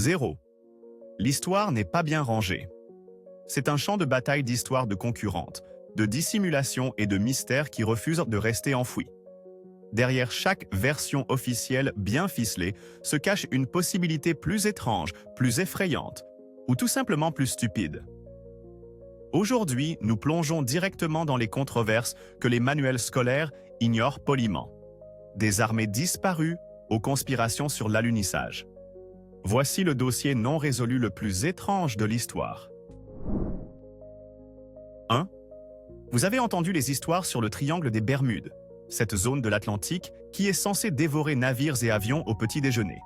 0. L'histoire n'est pas bien rangée. C'est un champ de bataille d'histoires de concurrentes, de dissimulation et de mystères qui refusent de rester enfouis. Derrière chaque version officielle bien ficelée se cache une possibilité plus étrange, plus effrayante, ou tout simplement plus stupide. Aujourd'hui, nous plongeons directement dans les controverses que les manuels scolaires ignorent poliment. Des armées disparues aux conspirations sur l'alunissage. Voici le dossier non résolu le plus étrange de l'histoire. 1. Vous avez entendu les histoires sur le triangle des Bermudes, cette zone de l'Atlantique qui est censée dévorer navires et avions au petit déjeuner.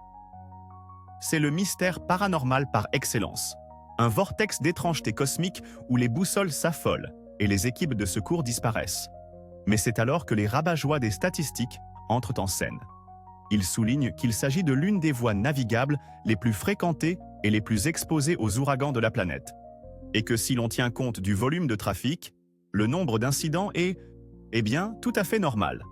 C'est le mystère paranormal par excellence. Un vortex d'étrangeté cosmique où les boussoles s'affolent et les équipes de secours disparaissent. Mais c'est alors que les rabat-joie des statistiques entrent en scène. Ils soulignent qu'il s'agit de l'une des voies navigables les plus fréquentées et les plus exposées aux ouragans de la planète. Et que si l'on tient compte du volume de trafic, le nombre d'incidents est, tout à fait normal.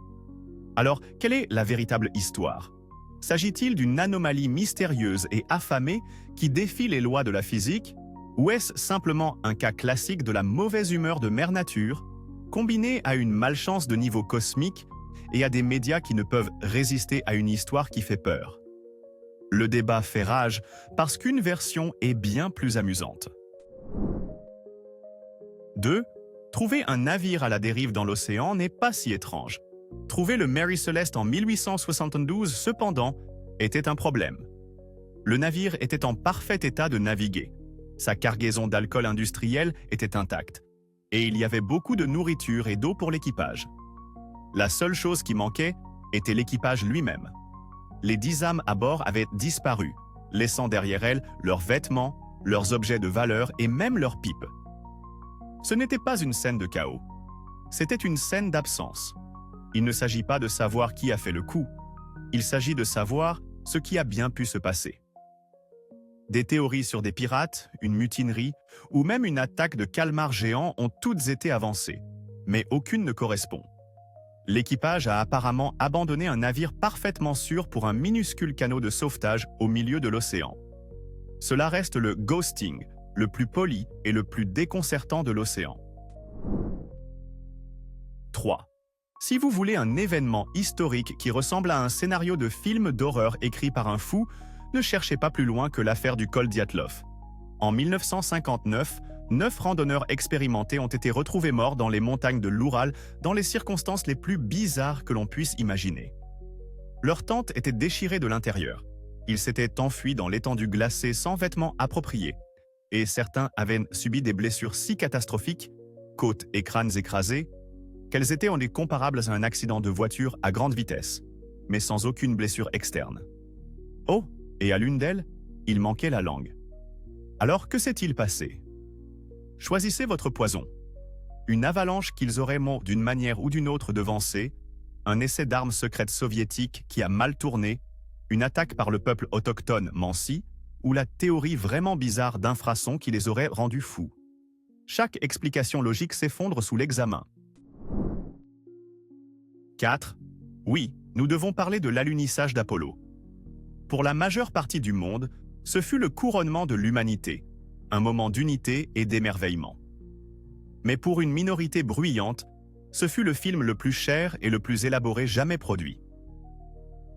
Alors, quelle est la véritable histoire? S'agit-il d'une anomalie mystérieuse et affamée qui défie les lois de la physique, ou est-ce simplement un cas classique de la mauvaise humeur de Mère Nature, combiné à une malchance de niveau cosmique et à des médias qui ne peuvent résister à une histoire qui fait peur? Le débat fait rage parce qu'une version est bien plus amusante. 2. Trouver un navire à la dérive dans l'océan n'est pas si étrange. Trouver le Mary Celeste en 1872, cependant, était un problème. Le navire était en parfait état de naviguer. Sa cargaison d'alcool industriel était intacte. Et il y avait beaucoup de nourriture et d'eau pour l'équipage. La seule chose qui manquait était l'équipage lui-même. Les 10 âmes à bord avaient disparu, laissant derrière elles leurs vêtements, leurs objets de valeur et même leurs pipes. Ce n'était pas une scène de chaos. C'était une scène d'absence. Il ne s'agit pas de savoir qui a fait le coup. Il s'agit de savoir ce qui a bien pu se passer. Des théories sur des pirates, une mutinerie ou même une attaque de calmars géants ont toutes été avancées, mais aucune ne correspond. L'équipage a apparemment abandonné un navire parfaitement sûr pour un minuscule canot de sauvetage au milieu de l'océan. Cela reste le ghosting, le plus poli et le plus déconcertant de l'océan. 3. Si vous voulez un événement historique qui ressemble à un scénario de film d'horreur écrit par un fou, ne cherchez pas plus loin que l'affaire du col Dyatlov. En 1959, 9 randonneurs expérimentés ont été retrouvés morts dans les montagnes de l'Oural dans les circonstances les plus bizarres que l'on puisse imaginer. Leur tente était déchirée de l'intérieur. Ils s'étaient enfuis dans l'étendue glacée sans vêtements appropriés. Et certains avaient subi des blessures si catastrophiques, côtes et crânes écrasés, qu'elles étaient comparables à un accident de voiture à grande vitesse, mais sans aucune blessure externe. Oh, et à l'une d'elles, il manquait la langue. Alors que s'est-il passé? Choisissez votre poison. Une avalanche qu'ils auraient d'une manière ou d'une autre devancée, un essai d'armes secrètes soviétiques qui a mal tourné, une attaque par le peuple autochtone Mansi, ou la théorie vraiment bizarre d'infrasons qui les aurait rendus fous. Chaque explication logique s'effondre sous l'examen. 4. Oui, nous devons parler de l'alunissage d'Apollo. Pour la majeure partie du monde, ce fut le couronnement de l'humanité, un moment d'unité et d'émerveillement. Mais pour une minorité bruyante, ce fut le film le plus cher et le plus élaboré jamais produit.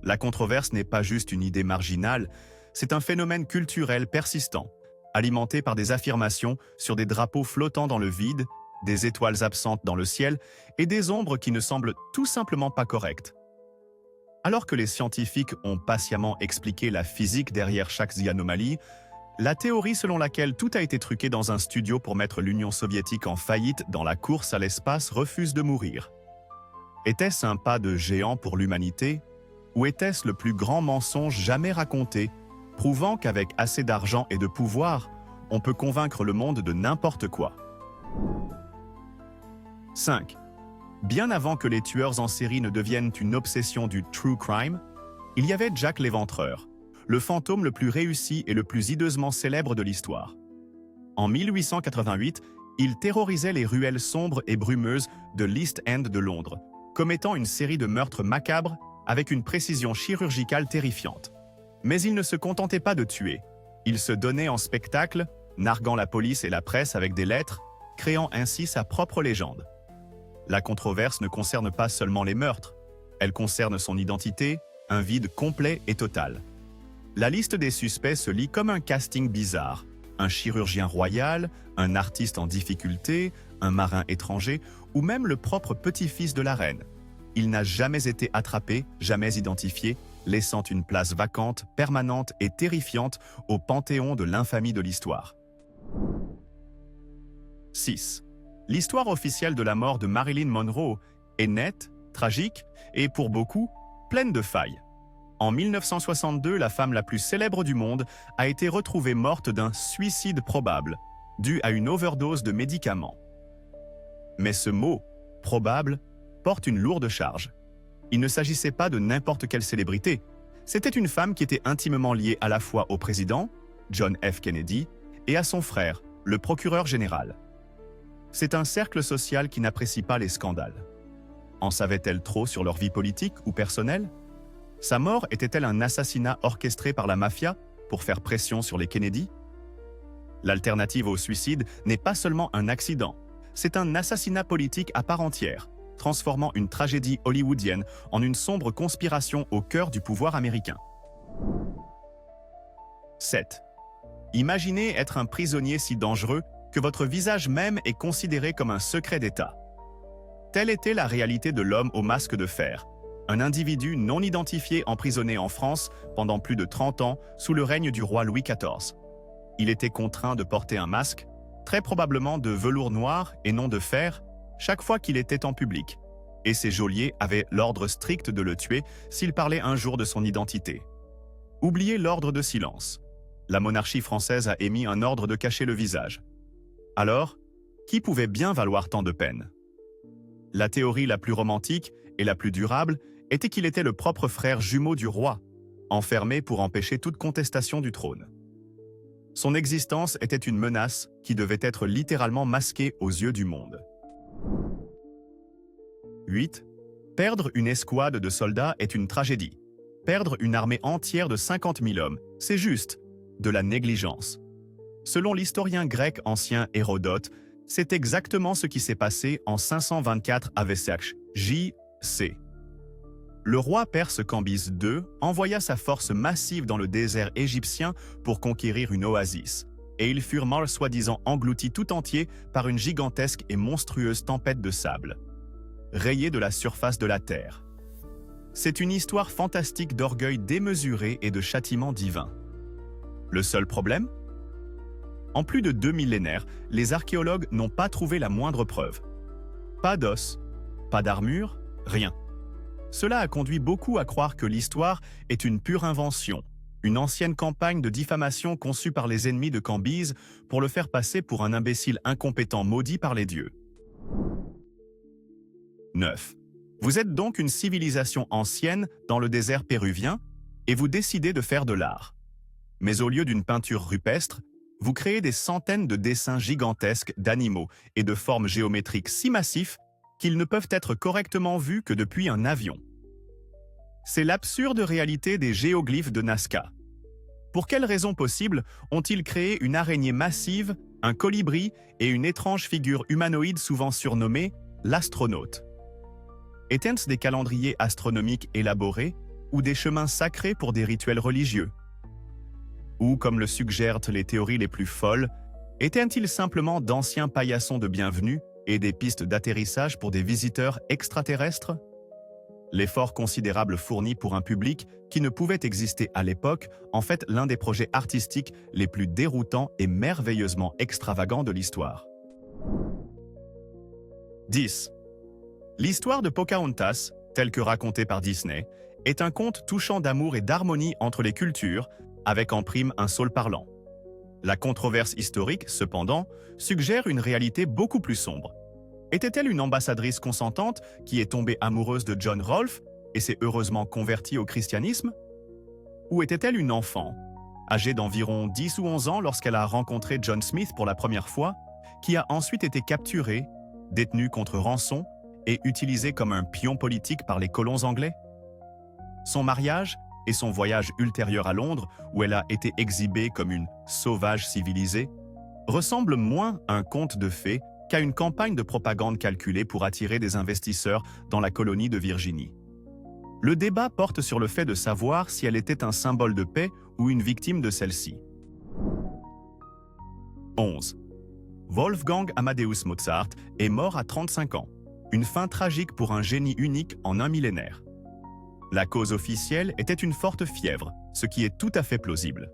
La controverse n'est pas juste une idée marginale, c'est un phénomène culturel persistant, alimenté par des affirmations sur des drapeaux flottants dans le vide, des étoiles absentes dans le ciel et des ombres qui ne semblent tout simplement pas correctes. Alors que les scientifiques ont patiemment expliqué la physique derrière chaque anomalie, la théorie selon laquelle tout a été truqué dans un studio pour mettre l'Union soviétique en faillite dans la course à l'espace refuse de mourir. Était-ce un pas de géant pour l'humanité, ou était-ce le plus grand mensonge jamais raconté, prouvant qu'avec assez d'argent et de pouvoir, on peut convaincre le monde de n'importe quoi? 5. Bien avant que les tueurs en série ne deviennent une obsession du true crime, il y avait Jack l'Éventreur, le fantôme le plus réussi et le plus hideusement célèbre de l'histoire. En 1888, il terrorisait les ruelles sombres et brumeuses de l'East End de Londres, commettant une série de meurtres macabres avec une précision chirurgicale terrifiante. Mais il ne se contentait pas de tuer. Il se donnait en spectacle, narguant la police et la presse avec des lettres, créant ainsi sa propre légende. La controverse ne concerne pas seulement les meurtres, elle concerne son identité, un vide complet et total. La liste des suspects se lit comme un casting bizarre. Un chirurgien royal, un artiste en difficulté, un marin étranger ou même le propre petit-fils de la reine. Il n'a jamais été attrapé, jamais identifié, laissant une place vacante, permanente et terrifiante au panthéon de l'infamie de l'histoire. 6. L'histoire officielle de la mort de Marilyn Monroe est nette, tragique et, pour beaucoup, pleine de failles. En 1962, la femme la plus célèbre du monde a été retrouvée morte d'un suicide probable, dû à une overdose de médicaments. Mais ce mot, probable, porte une lourde charge. Il ne s'agissait pas de n'importe quelle célébrité. C'était une femme qui était intimement liée à la fois au président, John F. Kennedy, et à son frère, le procureur général. C'est un cercle social qui n'apprécie pas les scandales. En savait-elle trop sur leur vie politique ou personnelle? Sa mort était-elle un assassinat orchestré par la mafia pour faire pression sur les Kennedy? L'alternative au suicide n'est pas seulement un accident, c'est un assassinat politique à part entière, transformant une tragédie hollywoodienne en une sombre conspiration au cœur du pouvoir américain. 7. Imaginez être un prisonnier si dangereux que votre visage même est considéré comme un secret d'État. Telle était la réalité de l'homme au masque de fer, un individu non identifié emprisonné en France pendant plus de 30 ans sous le règne du roi Louis XIV. Il était contraint de porter un masque, très probablement de velours noir et non de fer, chaque fois qu'il était en public, et ses geôliers avaient l'ordre strict de le tuer s'il parlait un jour de son identité. Oubliez l'ordre de silence. La monarchie française a émis un ordre de cacher le visage. Alors, qui pouvait bien valoir tant de peine? La théorie la plus romantique et la plus durable était qu'il était le propre frère jumeau du roi, enfermé pour empêcher toute contestation du trône. Son existence était une menace qui devait être littéralement masquée aux yeux du monde. 8. Perdre une escouade de soldats est une tragédie. Perdre une armée entière de 50 000 hommes, c'est juste de la négligence. Selon l'historien grec ancien Hérodote, c'est exactement ce qui s'est passé en 524 AVC J.C. Le roi perse Cambyse II envoya sa force massive dans le désert égyptien pour conquérir une oasis, et ils furent mal soi-disant engloutis tout entier par une gigantesque et monstrueuse tempête de sable, rayée de la surface de la terre. C'est une histoire fantastique d'orgueil démesuré et de châtiment divin. Le seul problème? En plus de 2 millénaires, les archéologues n'ont pas trouvé la moindre preuve. Pas d'os, pas d'armure, rien. Cela a conduit beaucoup à croire que l'histoire est une pure invention, une ancienne campagne de diffamation conçue par les ennemis de Cambyse pour le faire passer pour un imbécile incompétent maudit par les dieux. 9. Vous êtes donc une civilisation ancienne dans le désert péruvien et vous décidez de faire de l'art. Mais au lieu d'une peinture rupestre, vous créez des centaines de dessins gigantesques d'animaux et de formes géométriques si massifs qu'ils ne peuvent être correctement vus que depuis un avion. C'est l'absurde réalité des géoglyphes de Nazca. Pour quelles raisons possibles ont-ils créé une araignée massive, un colibri et une étrange figure humanoïde souvent surnommée l'astronaute? Étaient-ce des calendriers astronomiques élaborés ou des chemins sacrés pour des rituels religieux? Ou, comme le suggèrent les théories les plus folles, étaient-ils simplement d'anciens paillassons de bienvenue et des pistes d'atterrissage pour des visiteurs extraterrestres? L'effort considérable fourni pour un public qui ne pouvait exister à l'époque, en fait l'un des projets artistiques les plus déroutants et merveilleusement extravagants de l'histoire. 10. L'histoire de Pocahontas, telle que racontée par Disney, est un conte touchant d'amour et d'harmonie entre les cultures, avec en prime un saule parlant. La controverse historique, cependant, suggère une réalité beaucoup plus sombre. Était-elle une ambassadrice consentante qui est tombée amoureuse de John Rolfe et s'est heureusement convertie au christianisme? Ou était-elle une enfant, âgée d'environ 10 ou 11 ans lorsqu'elle a rencontré John Smith pour la première fois, qui a ensuite été capturée, détenue contre rançon et utilisée comme un pion politique par les colons anglais? Son mariage, et son voyage ultérieur à Londres, où elle a été exhibée comme une sauvage civilisée, ressemblent moins à un conte de fées qu'à une campagne de propagande calculée pour attirer des investisseurs dans la colonie de Virginie. Le débat porte sur le fait de savoir si elle était un symbole de paix ou une victime de celle-ci. 11. Wolfgang Amadeus Mozart est mort à 35 ans, une fin tragique pour un génie unique en un millénaire. La cause officielle était une forte fièvre, ce qui est tout à fait plausible.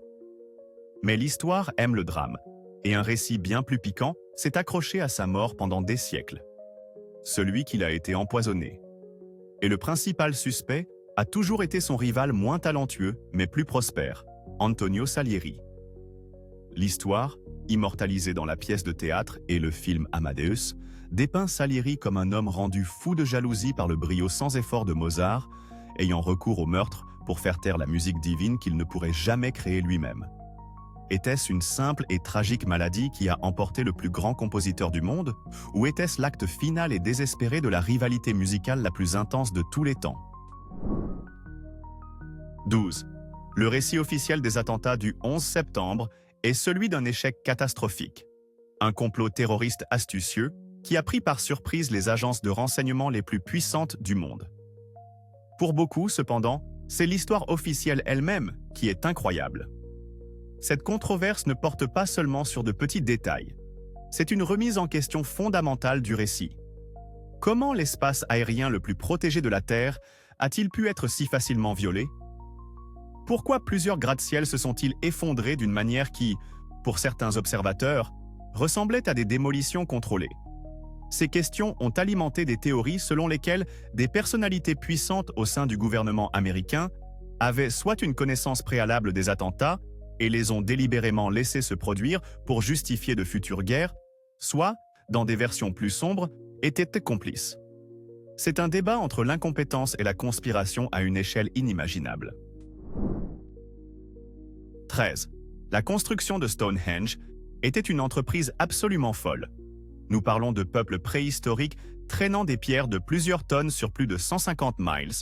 Mais l'histoire aime le drame, et un récit bien plus piquant s'est accroché à sa mort pendant des siècles. Celui qu'il a été empoisonné. Et le principal suspect a toujours été son rival moins talentueux, mais plus prospère, Antonio Salieri. L'histoire, immortalisée dans la pièce de théâtre et le film Amadeus, dépeint Salieri comme un homme rendu fou de jalousie par le brio sans effort de Mozart, ayant recours au meurtre pour faire taire la musique divine qu'il ne pourrait jamais créer lui-même. Était-ce une simple et tragique maladie qui a emporté le plus grand compositeur du monde, ou était-ce l'acte final et désespéré de la rivalité musicale la plus intense de tous les temps? 12. Le récit officiel des attentats du 11 septembre est celui d'un échec catastrophique. Un complot terroriste astucieux qui a pris par surprise les agences de renseignement les plus puissantes du monde. Pour beaucoup, cependant, c'est l'histoire officielle elle-même qui est incroyable. Cette controverse ne porte pas seulement sur de petits détails. C'est une remise en question fondamentale du récit. Comment l'espace aérien le plus protégé de la Terre a-t-il pu être si facilement violé? Pourquoi plusieurs gratte-ciel se sont-ils effondrés d'une manière qui, pour certains observateurs, ressemblait à des démolitions contrôlées? Ces questions ont alimenté des théories selon lesquelles des personnalités puissantes au sein du gouvernement américain avaient soit une connaissance préalable des attentats et les ont délibérément laissés se produire pour justifier de futures guerres, soit, dans des versions plus sombres, étaient complices. C'est un débat entre l'incompétence et la conspiration à une échelle inimaginable. 13. La construction de Stonehenge était une entreprise absolument folle. Nous parlons de peuples préhistoriques traînant des pierres de plusieurs tonnes sur plus de 150 miles,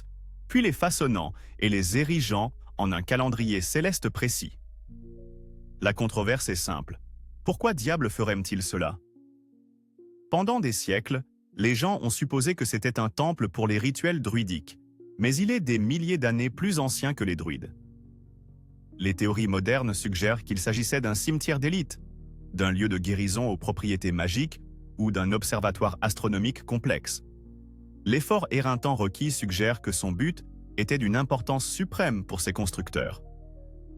puis les façonnant et les érigeant en un calendrier céleste précis. La controverse est simple. Pourquoi diable ferait-il cela? Pendant des siècles, les gens ont supposé que c'était un temple pour les rituels druidiques, mais il est des milliers d'années plus ancien que les druides. Les théories modernes suggèrent qu'il s'agissait d'un cimetière d'élite, d'un lieu de guérison aux propriétés magiques ou d'un observatoire astronomique complexe. L'effort éreintant requis suggère que son but était d'une importance suprême pour ses constructeurs.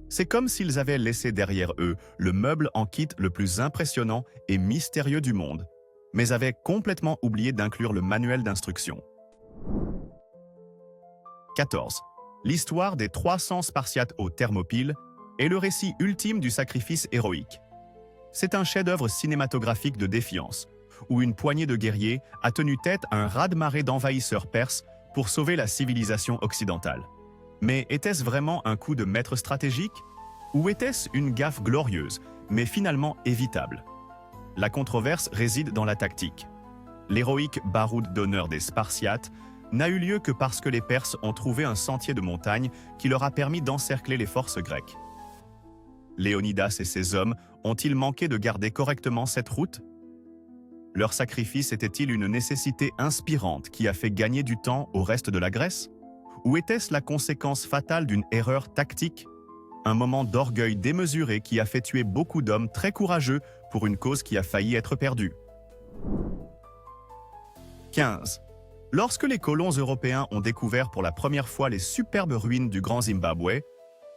C'est comme s'ils avaient laissé derrière eux le meuble en kit le plus impressionnant et mystérieux du monde, mais avaient complètement oublié d'inclure le manuel d'instruction. 14. L'histoire des 300 Spartiates aux Thermopyles est le récit ultime du sacrifice héroïque. C'est un chef-d'œuvre cinématographique de défiance, où une poignée de guerriers a tenu tête à un raz-de-marée d'envahisseurs perses pour sauver la civilisation occidentale. Mais était-ce vraiment un coup de maître stratégique? Ou était-ce une gaffe glorieuse, mais finalement évitable? La controverse réside dans la tactique. L'héroïque baroud d'honneur des Spartiates n'a eu lieu que parce que les Perses ont trouvé un sentier de montagne qui leur a permis d'encercler les forces grecques. Léonidas et ses hommes ont-ils manqué de garder correctement cette route? Leur sacrifice était-il une nécessité inspirante qui a fait gagner du temps au reste de la Grèce? Ou était-ce la conséquence fatale d'une erreur tactique? Un moment d'orgueil démesuré qui a fait tuer beaucoup d'hommes très courageux pour une cause qui a failli être perdue. 15. Lorsque les colons européens ont découvert pour la première fois les superbes ruines du Grand Zimbabwe,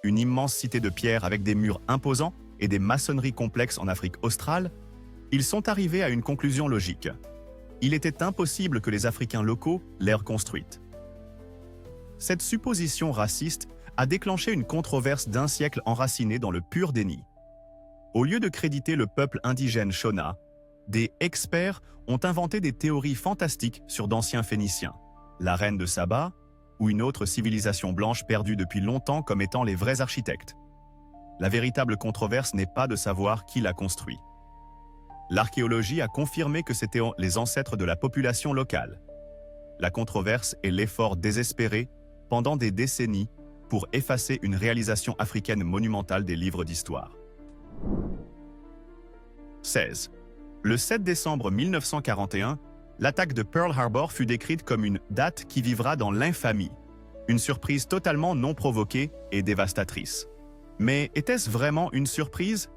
une immense cité de pierre avec des murs imposants et des maçonneries complexes en Afrique australe, ils sont arrivés à une conclusion logique. Il était impossible que les Africains locaux l'aient reconstruite. Cette supposition raciste a déclenché une controverse d'un siècle enracinée dans le pur déni. Au lieu de créditer le peuple indigène Shona, des experts ont inventé des théories fantastiques sur d'anciens Phéniciens, la reine de Saba ou une autre civilisation blanche perdue depuis longtemps comme étant les vrais architectes. La véritable controverse n'est pas de savoir qui l'a construit. L'archéologie a confirmé que c'étaient les ancêtres de la population locale. La controverse est l'effort désespéré, pendant des décennies, pour effacer une réalisation africaine monumentale des livres d'histoire. 16. Le 7 décembre 1941, l'attaque de Pearl Harbor fut décrite comme une date qui vivra dans l'infamie, une surprise totalement non provoquée et dévastatrice. Mais était-ce vraiment une surprise?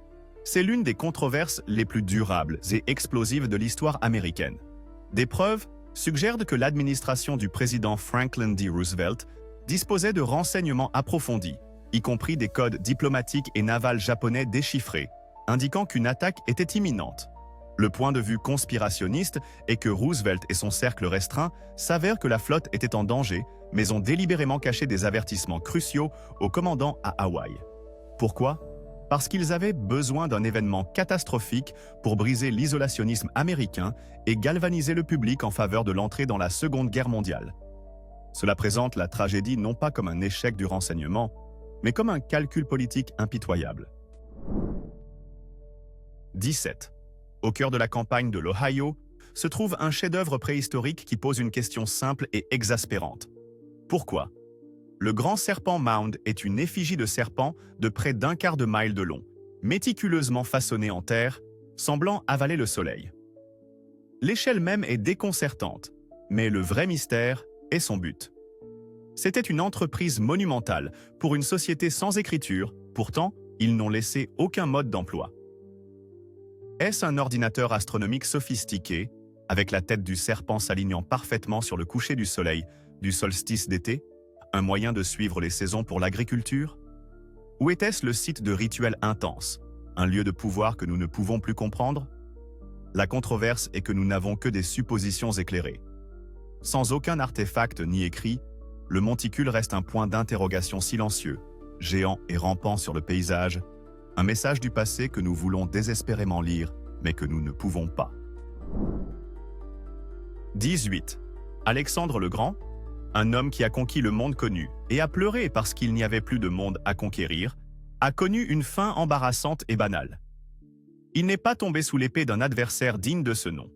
C'est l'une des controverses les plus durables et explosives de l'histoire américaine. Des preuves suggèrent que l'administration du président Franklin D. Roosevelt disposait de renseignements approfondis, y compris des codes diplomatiques et navals japonais déchiffrés, indiquant qu'une attaque était imminente. Le point de vue conspirationniste est que Roosevelt et son cercle restreint s'avèrent que la flotte était en danger, mais ont délibérément caché des avertissements cruciaux au commandant à Hawaï. Pourquoi? Parce qu'ils avaient besoin d'un événement catastrophique pour briser l'isolationnisme américain et galvaniser le public en faveur de l'entrée dans la Seconde Guerre mondiale. Cela présente la tragédie non pas comme un échec du renseignement, mais comme un calcul politique impitoyable. 17. Au cœur de la campagne de l'Ohio, se trouve un chef-d'œuvre préhistorique qui pose une question simple et exaspérante. Pourquoi? Le grand serpent Mound est une effigie de serpent de près d'un quart de mille de long, méticuleusement façonnée en terre, semblant avaler le soleil. L'échelle même est déconcertante, mais le vrai mystère est son but. C'était une entreprise monumentale pour une société sans écriture, pourtant, ils n'ont laissé aucun mode d'emploi. Est-ce un ordinateur astronomique sophistiqué, avec la tête du serpent s'alignant parfaitement sur le coucher du soleil du solstice d'été, un moyen de suivre les saisons pour l'agriculture? Ou était-ce le site de rituels intenses, un lieu de pouvoir que nous ne pouvons plus comprendre? La controverse est que nous n'avons que des suppositions éclairées. Sans aucun artefact ni écrit, le monticule reste un point d'interrogation silencieux, géant et rampant sur le paysage, un message du passé que nous voulons désespérément lire, mais que nous ne pouvons pas. 18. Alexandre le Grand, un homme qui a conquis le monde connu et a pleuré parce qu'il n'y avait plus de monde à conquérir, a connu une fin embarrassante et banale. Il n'est pas tombé sous l'épée d'un adversaire digne de ce nom.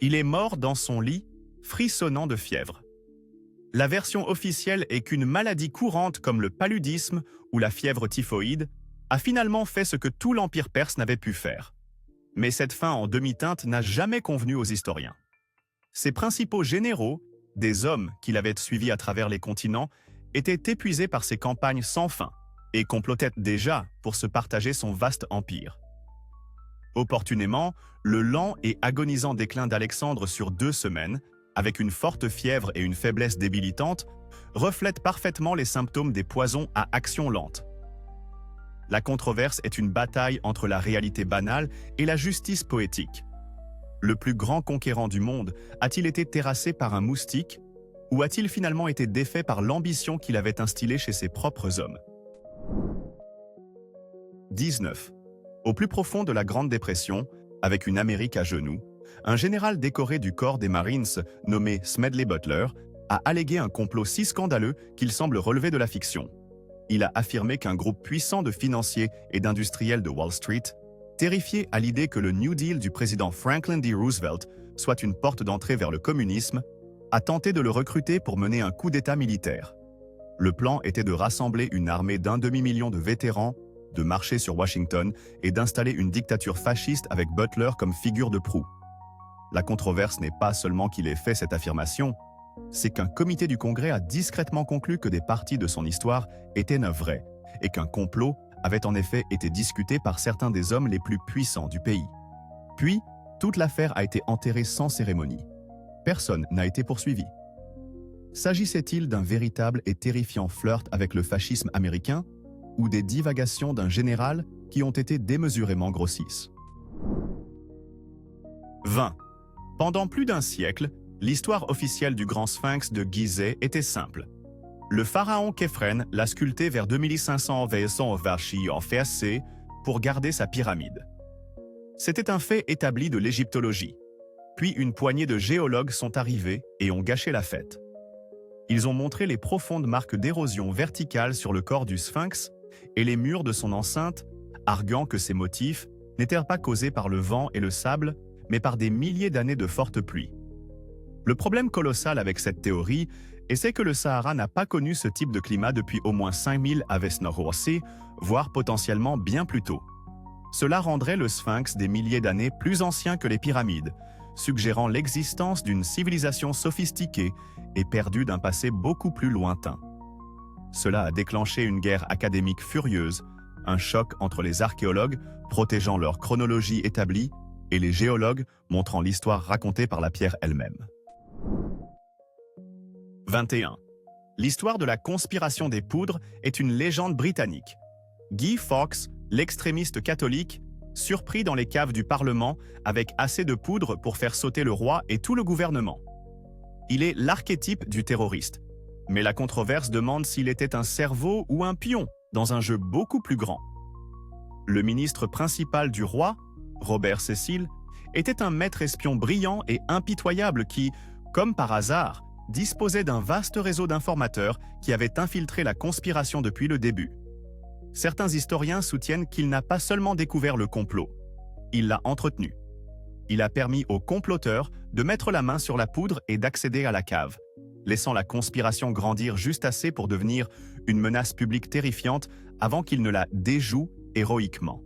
Il est mort dans son lit, frissonnant de fièvre. La version officielle est qu'une maladie courante comme le paludisme ou la fièvre typhoïde a finalement fait ce que tout l'Empire perse n'avait pu faire. Mais cette fin en demi-teinte n'a jamais convenu aux historiens. Ses principaux généraux, des hommes qu'il avait suivis à travers les continents, étaient épuisés par ses campagnes sans fin et complotaient déjà pour se partager son vaste empire. Opportunément, le lent et agonisant déclin d'Alexandre sur 2 semaines, avec une forte fièvre et une faiblesse débilitante, reflète parfaitement les symptômes des poisons à action lente. La controverse est une bataille entre la réalité banale et la justice poétique. Le plus grand conquérant du monde a-t-il été terrassé par un moustique ou a-t-il finalement été défait par l'ambition qu'il avait instillée chez ses propres hommes? 19. Au plus profond de la Grande Dépression, avec une Amérique à genoux, un général décoré du corps des Marines, nommé Smedley Butler, a allégué un complot si scandaleux qu'il semble relever de la fiction. Il a affirmé qu'un groupe puissant de financiers et d'industriels de Wall Street, terrifié à l'idée que le New Deal du président Franklin D. Roosevelt soit une porte d'entrée vers le communisme, a tenté de le recruter pour mener un coup d'État militaire. Le plan était de rassembler une armée d'1 demi-million de vétérans, de marcher sur Washington et d'installer une dictature fasciste avec Butler comme figure de proue. La controverse n'est pas seulement qu'il ait fait cette affirmation, c'est qu'un comité du Congrès a discrètement conclu que des parties de son histoire étaient vraies et qu'un complot avait en effet été discuté par certains des hommes les plus puissants du pays. Puis, toute l'affaire a été enterrée sans cérémonie. Personne n'a été poursuivi. S'agissait-il d'un véritable et terrifiant flirt avec le fascisme américain ou des divagations d'un général qui ont été démesurément grossisses? 20. Pendant plus d'un siècle, l'histoire officielle du grand sphinx de Gizeh était simple. Le pharaon Khéphren l'a sculpté vers 2500 v.c. en FSC pour garder sa pyramide. C'était un fait établi de l'égyptologie. Puis une poignée de géologues sont arrivés et ont gâché la fête. Ils ont montré les profondes marques d'érosion verticale sur le corps du sphinx et les murs de son enceinte, arguant que ces motifs n'étaient pas causés par le vent et le sable, mais par des milliers d'années de fortes pluies. Le problème colossal avec cette théorie et c'est que le Sahara n'a pas connu ce type de climat depuis au moins 5000 Avesnohorsé, voire potentiellement bien plus tôt. Cela rendrait le Sphinx des milliers d'années plus ancien que les pyramides, suggérant l'existence d'une civilisation sophistiquée et perdue d'un passé beaucoup plus lointain. Cela a déclenché une guerre académique furieuse, un choc entre les archéologues protégeant leur chronologie établie et les géologues montrant l'histoire racontée par la pierre elle-même. 21. L'histoire de la conspiration des poudres est une légende britannique. Guy Fawkes, l'extrémiste catholique, surpris dans les caves du Parlement avec assez de poudre pour faire sauter le roi et tout le gouvernement. Il est l'archétype du terroriste. Mais la controverse demande s'il était un cerveau ou un pion dans un jeu beaucoup plus grand. Le ministre principal du roi, Robert Cecil, était un maître espion brillant et impitoyable qui, comme par hasard, disposait d'un vaste réseau d'informateurs qui avaient infiltré la conspiration depuis le début. Certains historiens soutiennent qu'il n'a pas seulement découvert le complot, il l'a entretenu. Il a permis aux comploteurs de mettre la main sur la poudre et d'accéder à la cave, laissant la conspiration grandir juste assez pour devenir une menace publique terrifiante avant qu'il ne la déjoue héroïquement.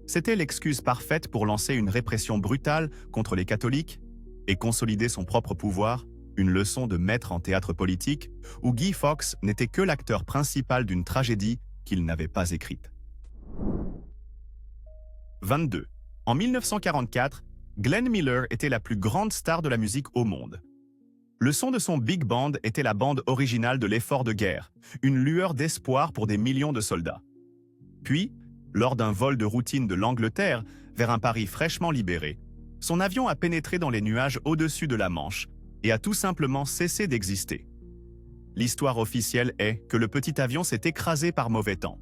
C'était l'excuse parfaite pour lancer une répression brutale contre les catholiques et consolider son propre pouvoir, une leçon de maître en théâtre politique, où Guy Fawkes n'était que l'acteur principal d'une tragédie qu'il n'avait pas écrite. 22. En 1944, Glenn Miller était la plus grande star de la musique au monde. Le son de son big band était la bande originale de l'effort de guerre, une lueur d'espoir pour des millions de soldats. Puis, lors d'un vol de routine de l'Angleterre vers un Paris fraîchement libéré, son avion a pénétré dans les nuages au-dessus de la Manche et a tout simplement cessé d'exister. L'histoire officielle est que le petit avion s'est écrasé par mauvais temps.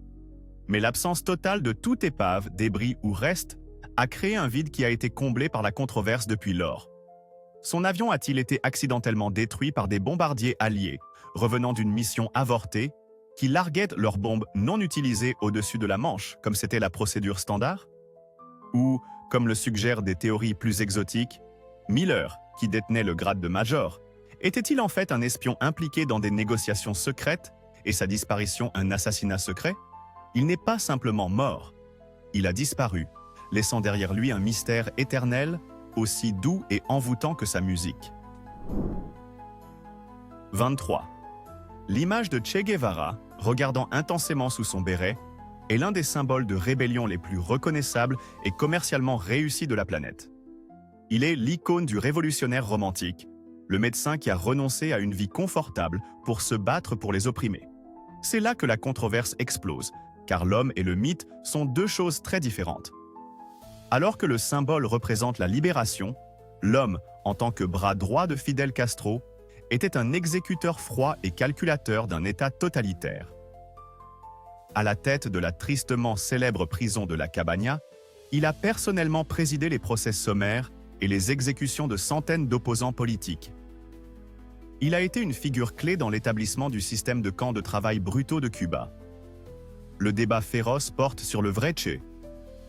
Mais l'absence totale de toute épave, débris ou reste a créé un vide qui a été comblé par la controverse depuis lors. Son avion a-t-il été accidentellement détruit par des bombardiers alliés, revenant d'une mission avortée, qui larguaient leurs bombes non utilisées au-dessus de la Manche, comme c'était la procédure standard? Ou, comme le suggèrent des théories plus exotiques, Miller, qui détenait le grade de major, était-il en fait un espion impliqué dans des négociations secrètes et sa disparition un assassinat secret? Il n'est pas simplement mort. Il a disparu, laissant derrière lui un mystère éternel, aussi doux et envoûtant que sa musique. 23. L'image de Che Guevara, regardant intensément sous son béret, est l'un des symboles de rébellion les plus reconnaissables et commercialement réussis de la planète. Il est l'icône du révolutionnaire romantique, le médecin qui a renoncé à une vie confortable pour se battre pour les opprimés. C'est là que la controverse explose, car l'homme et le mythe sont deux choses très différentes. Alors que le symbole représente la libération, l'homme, en tant que bras droit de Fidel Castro, était un exécuteur froid et calculateur d'un État totalitaire. À la tête de la tristement célèbre prison de la Cabana, il a personnellement présidé les procès sommaires et les exécutions de centaines d'opposants politiques. Il a été une figure clé dans l'établissement du système de camps de travail brutaux de Cuba. Le débat féroce porte sur le vrai Che,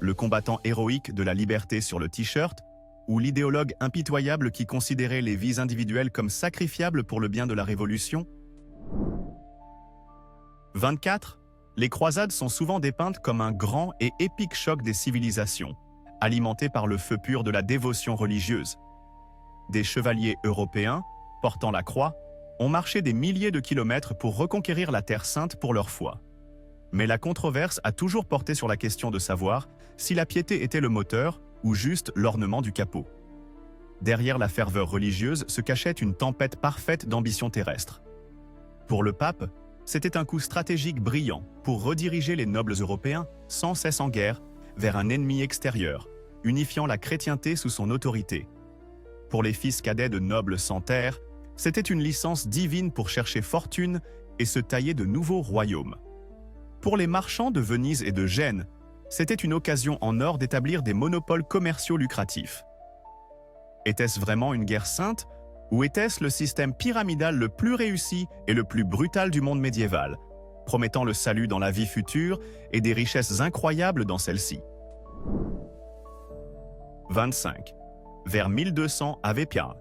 le combattant héroïque de la liberté sur le t-shirt, ou l'idéologue impitoyable qui considérait les vies individuelles comme sacrifiables pour le bien de la révolution. 24. Les croisades sont souvent dépeintes comme un grand et épique choc des civilisations, alimenté par le feu pur de la dévotion religieuse. Des chevaliers européens, portant la croix, ont marché des milliers de kilomètres pour reconquérir la Terre Sainte pour leur foi. Mais la controverse a toujours porté sur la question de savoir si la piété était le moteur ou juste l'ornement du capot. Derrière la ferveur religieuse se cachait une tempête parfaite d'ambition terrestre. Pour le pape, c'était un coup stratégique brillant pour rediriger les nobles européens, sans cesse en guerre, vers un ennemi extérieur, unifiant la chrétienté sous son autorité. Pour les fils cadets de nobles sans terre, c'était une licence divine pour chercher fortune et se tailler de nouveaux royaumes. Pour les marchands de Venise et de Gênes, c'était une occasion en or d'établir des monopoles commerciaux lucratifs. Était-ce vraiment une guerre sainte, ou était-ce le système pyramidal le plus réussi et le plus brutal du monde médiéval, promettant le salut dans la vie future et des richesses incroyables dans celle-ci? 25. Vers 1200 Ave Pierre,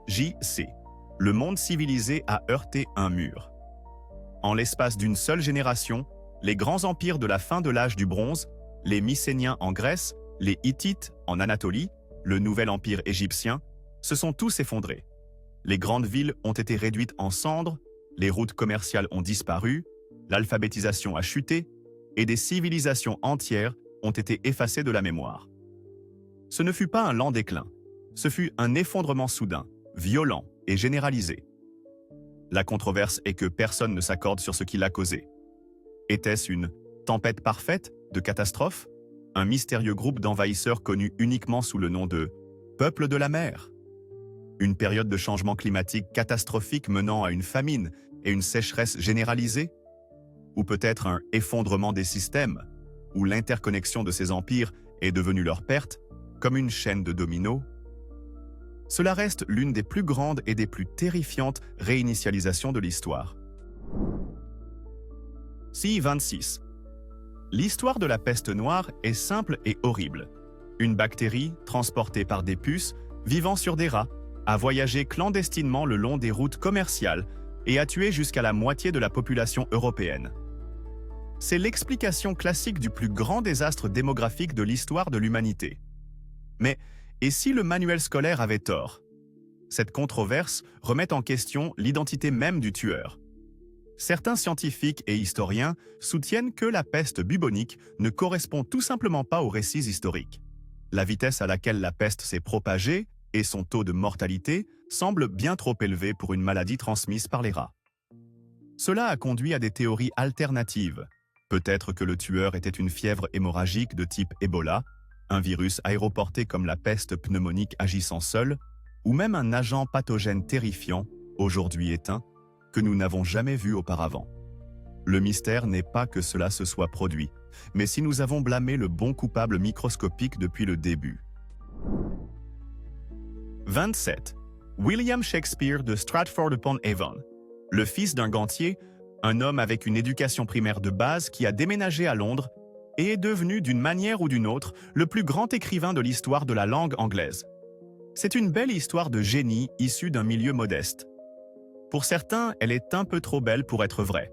J.C. le monde civilisé a heurté un mur. En l'espace d'une seule génération, les grands empires de la fin de l'âge du bronze, les Mycéniens en Grèce, les Hittites en Anatolie, le nouvel empire égyptien, se sont tous effondrés. Les grandes villes ont été réduites en cendres, les routes commerciales ont disparu, l'alphabétisation a chuté, et des civilisations entières ont été effacées de la mémoire. Ce ne fut pas un lent déclin, ce fut un effondrement soudain, violent et généralisé. La controverse est que personne ne s'accorde sur ce qui l'a causé. Était-ce une tempête parfaite de catastrophe? Un mystérieux groupe d'envahisseurs connu uniquement sous le nom de « peuple de la mer » ? Une période de changement climatique catastrophique menant à une famine et une sécheresse généralisée? Ou peut-être un effondrement des systèmes, où l'interconnexion de ces empires est devenue leur perte, comme une chaîne de dominos? Cela reste l'une des plus grandes et des plus terrifiantes réinitialisations de l'histoire. C26. L'histoire de la peste noire est simple et horrible. Une bactérie, transportée par des puces, vivant sur des rats, a voyagé clandestinement le long des routes commerciales et a tué jusqu'à la moitié de la population européenne. C'est l'explication classique du plus grand désastre démographique de l'histoire de l'humanité. Mais, et si le manuel scolaire avait tort? Cette controverse remet en question l'identité même du tueur. Certains scientifiques et historiens soutiennent que la peste bubonique ne correspond tout simplement pas aux récits historiques. La vitesse à laquelle la peste s'est propagée et son taux de mortalité semblent bien trop élevés pour une maladie transmise par les rats. Cela a conduit à des théories alternatives. Peut-être que le tueur était une fièvre hémorragique de type Ebola, un virus aéroporté comme la peste pneumonique agissant seul, ou même un agent pathogène terrifiant, aujourd'hui éteint, que nous n'avons jamais vu auparavant. Le mystère n'est pas que cela se soit produit, mais si nous avons blâmé le bon coupable microscopique depuis le début. 27. William Shakespeare de Stratford-upon-Avon. Le fils d'un gantier, un homme avec une éducation primaire de base qui a déménagé à Londres et est devenu d'une manière ou d'une autre le plus grand écrivain de l'histoire de la langue anglaise. C'est une belle histoire de génie issue d'un milieu modeste. Pour certains, elle est un peu trop belle pour être vraie.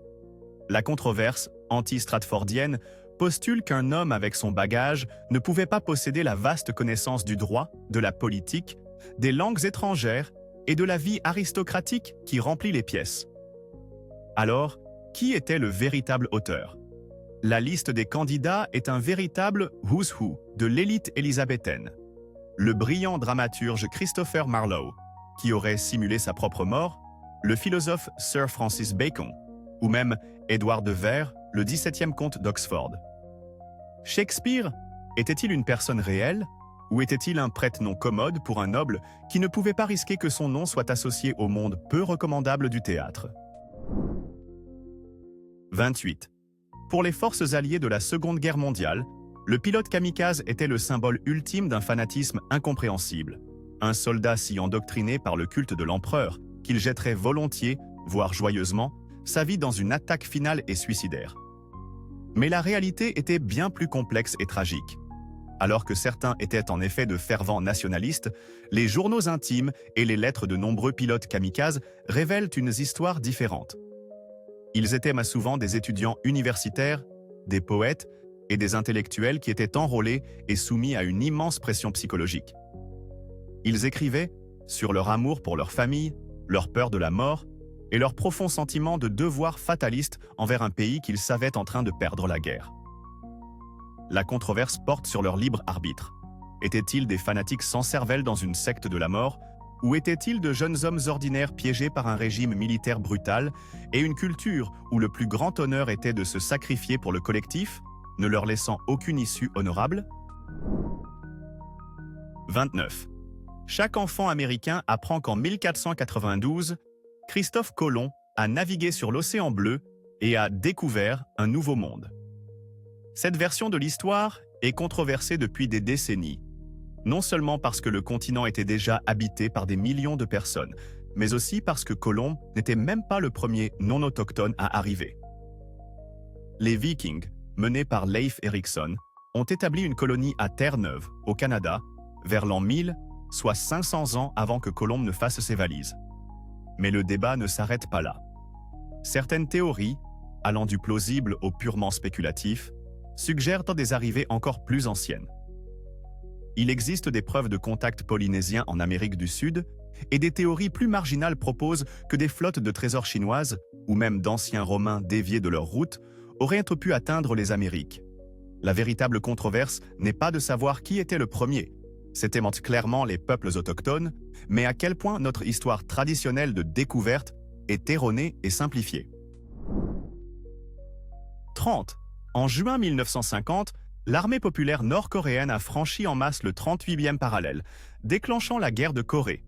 La controverse anti-stratfordienne postule qu'un homme avec son bagage ne pouvait pas posséder la vaste connaissance du droit, de la politique, des langues étrangères et de la vie aristocratique qui remplit les pièces. Alors, qui était le véritable auteur? La liste des candidats est un véritable who's who de l'élite élisabéthaine. Le brillant dramaturge Christopher Marlowe, qui aurait simulé sa propre mort, le philosophe Sir Francis Bacon, ou même Édouard de Vere, le 17e comte d'Oxford. Shakespeare était-il une personne réelle, ou était-il un prête-nom commode pour un noble qui ne pouvait pas risquer que son nom soit associé au monde peu recommandable du théâtre? 28. Pour les forces alliées de la Seconde Guerre mondiale, le pilote kamikaze était le symbole ultime d'un fanatisme incompréhensible. Un soldat si endoctriné par le culte de l'empereur qu'il jetterait volontiers, voire joyeusement, sa vie dans une attaque finale et suicidaire. Mais la réalité était bien plus complexe et tragique. Alors que certains étaient en effet de fervents nationalistes, les journaux intimes et les lettres de nombreux pilotes kamikazes révèlent une histoire différente. Ils étaient souvent des étudiants universitaires, des poètes et des intellectuels qui étaient enrôlés et soumis à une immense pression psychologique. Ils écrivaient sur leur amour pour leur famille, leur peur de la mort et leur profond sentiment de devoir fataliste envers un pays qu'ils savaient en train de perdre la guerre. La controverse porte sur leur libre arbitre. Étaient-ils des fanatiques sans cervelle dans une secte de la mort, ou étaient-ils de jeunes hommes ordinaires piégés par un régime militaire brutal et une culture où le plus grand honneur était de se sacrifier pour le collectif, ne leur laissant aucune issue honorable? 29. Chaque enfant américain apprend qu'en 1492, Christophe Colomb a navigué sur l'océan bleu et a découvert un nouveau monde. Cette version de l'histoire est controversée depuis des décennies, non seulement parce que le continent était déjà habité par des millions de personnes, mais aussi parce que Colomb n'était même pas le premier non-autochtone à arriver. Les Vikings, menés par Leif Erikson, ont établi une colonie à Terre-Neuve, au Canada, vers l'an 1000, soit 500 ans avant que Colomb ne fasse ses valises. Mais le débat ne s'arrête pas là. Certaines théories, allant du plausible au purement spéculatif, suggèrent des arrivées encore plus anciennes. Il existe des preuves de contacts polynésiens en Amérique du Sud et des théories plus marginales proposent que des flottes de trésors chinoises, ou même d'anciens Romains déviés de leur route, auraient pu atteindre les Amériques. La véritable controverse n'est pas de savoir qui était le premier. C'était clairement les peuples autochtones, mais à quel point notre histoire traditionnelle de découverte est erronée et simplifiée. 30. En juin 1950, l'armée populaire nord-coréenne a franchi en masse le 38e parallèle, déclenchant la guerre de Corée.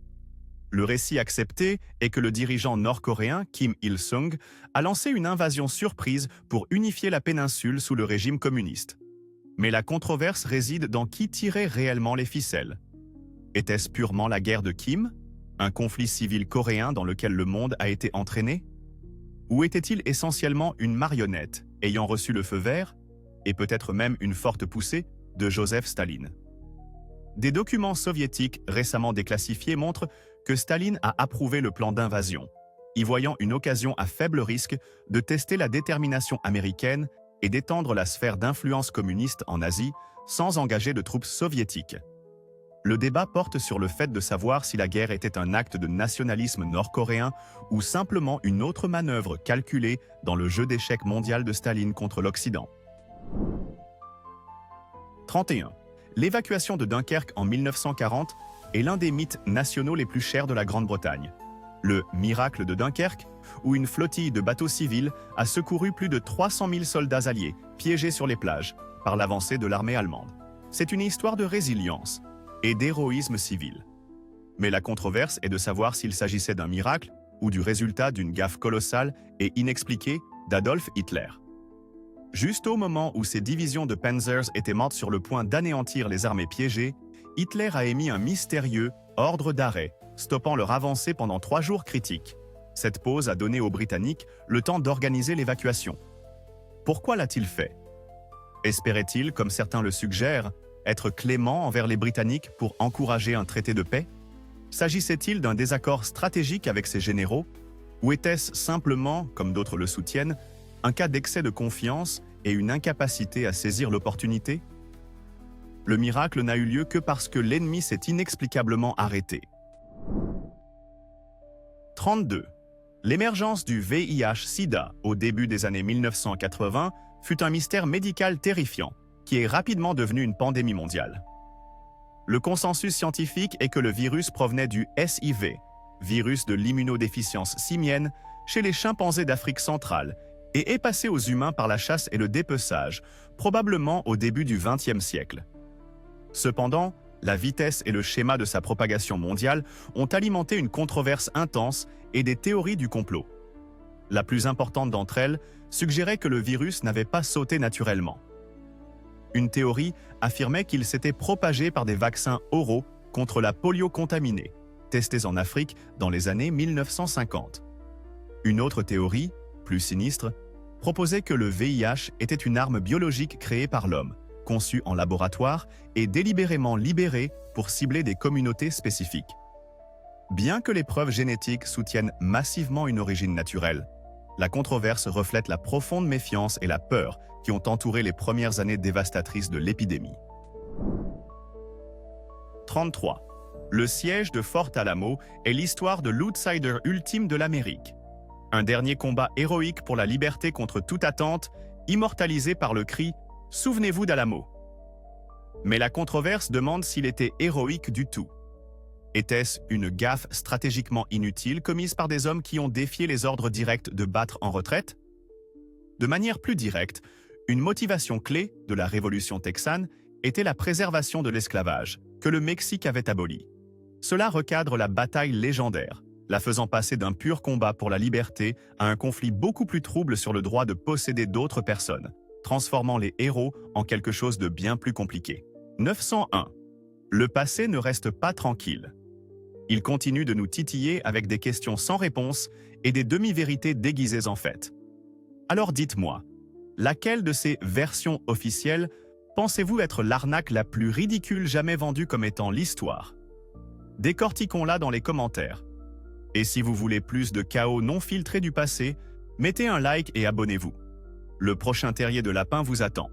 Le récit accepté est que le dirigeant nord-coréen Kim Il-sung a lancé une invasion surprise pour unifier la péninsule sous le régime communiste. Mais la controverse réside dans qui tirait réellement les ficelles. Était-ce purement la guerre de Kim, un conflit civil coréen dans lequel le monde a été entraîné? Ou était-il essentiellement une marionnette ayant reçu le feu vert, et peut-être même une forte poussée, de Joseph Staline? Des documents soviétiques récemment déclassifiés montrent que Staline a approuvé le plan d'invasion, y voyant une occasion à faible risque de tester la détermination américaine et d'étendre la sphère d'influence communiste en Asie sans engager de troupes soviétiques. Le débat porte sur le fait de savoir si la guerre était un acte de nationalisme nord-coréen ou simplement une autre manœuvre calculée dans le jeu d'échecs mondial de Staline contre l'Occident. 31. L'évacuation de Dunkerque en 1940 est l'un des mythes nationaux les plus chers de la Grande-Bretagne. Le miracle de Dunkerque, où une flottille de bateaux civils a secouru plus de 300 000 soldats alliés piégés sur les plages par l'avancée de l'armée allemande. C'est une histoire de résilience et d'héroïsme civil. Mais la controverse est de savoir s'il s'agissait d'un miracle ou du résultat d'une gaffe colossale et inexpliquée d'Adolf Hitler. Juste au moment où ces divisions de Panzers étaient mortes sur le point d'anéantir les armées piégées, Hitler a émis un mystérieux ordre d'arrêt, stoppant leur avancée pendant 3 jours critiques. Cette pause a donné aux Britanniques le temps d'organiser l'évacuation. Pourquoi l'a-t-il fait? Espérait-il, comme certains le suggèrent, être clément envers les Britanniques pour encourager un traité de paix? S'agissait-il d'un désaccord stratégique avec ses généraux? Ou était-ce simplement, comme d'autres le soutiennent, un cas d'excès de confiance et une incapacité à saisir l'opportunité? Le miracle n'a eu lieu que parce que l'ennemi s'est inexplicablement arrêté. 32. L'émergence du VIH-Sida au début des années 1980 fut un mystère médical terrifiant, qui est rapidement devenu une pandémie mondiale. Le consensus scientifique est que le virus provenait du SIV, virus de l'immunodéficience simienne, chez les chimpanzés d'Afrique centrale, et est passé aux humains par la chasse et le dépeçage, probablement au début du XXe siècle. Cependant, la vitesse et le schéma de sa propagation mondiale ont alimenté une controverse intense et des théories du complot. La plus importante d'entre elles suggérait que le virus n'avait pas sauté naturellement. Une théorie affirmait qu'il s'était propagé par des vaccins oraux contre la polio contaminée, testés en Afrique dans les années 1950. Une autre théorie, plus sinistre, proposait que le VIH était une arme biologique créée par l'homme, conçue en laboratoire et délibérément libérée pour cibler des communautés spécifiques. Bien que les preuves génétiques soutiennent massivement une origine naturelle, la controverse reflète la profonde méfiance et la peur qui ont entouré les premières années dévastatrices de l'épidémie. 33. Le siège de Fort Alamo est l'histoire de l'outsider ultime de l'Amérique. Un dernier combat héroïque pour la liberté contre toute attente, immortalisé par le cri « Souvenez-vous d'Alamo ». Mais la controverse demande s'il était héroïque du tout. Était-ce une gaffe stratégiquement inutile commise par des hommes qui ont défié les ordres directs de battre en retraite? De manière plus directe, une motivation clé de la révolution texane était la préservation de l'esclavage, que le Mexique avait aboli. Cela recadre la bataille légendaire, la faisant passer d'un pur combat pour la liberté à un conflit beaucoup plus trouble sur le droit de posséder d'autres personnes, transformant les héros en quelque chose de bien plus compliqué. 901. Le passé ne reste pas tranquille. Il continue de nous titiller avec des questions sans réponse et des demi-vérités déguisées en fait. Alors dites-moi, laquelle de ces versions officielles pensez-vous être l'arnaque la plus ridicule jamais vendue comme étant l'histoire? Décortiquons-la dans les commentaires. Et si vous voulez plus de chaos non filtré du passé, mettez un like et abonnez-vous. Le prochain terrier de lapin vous attend.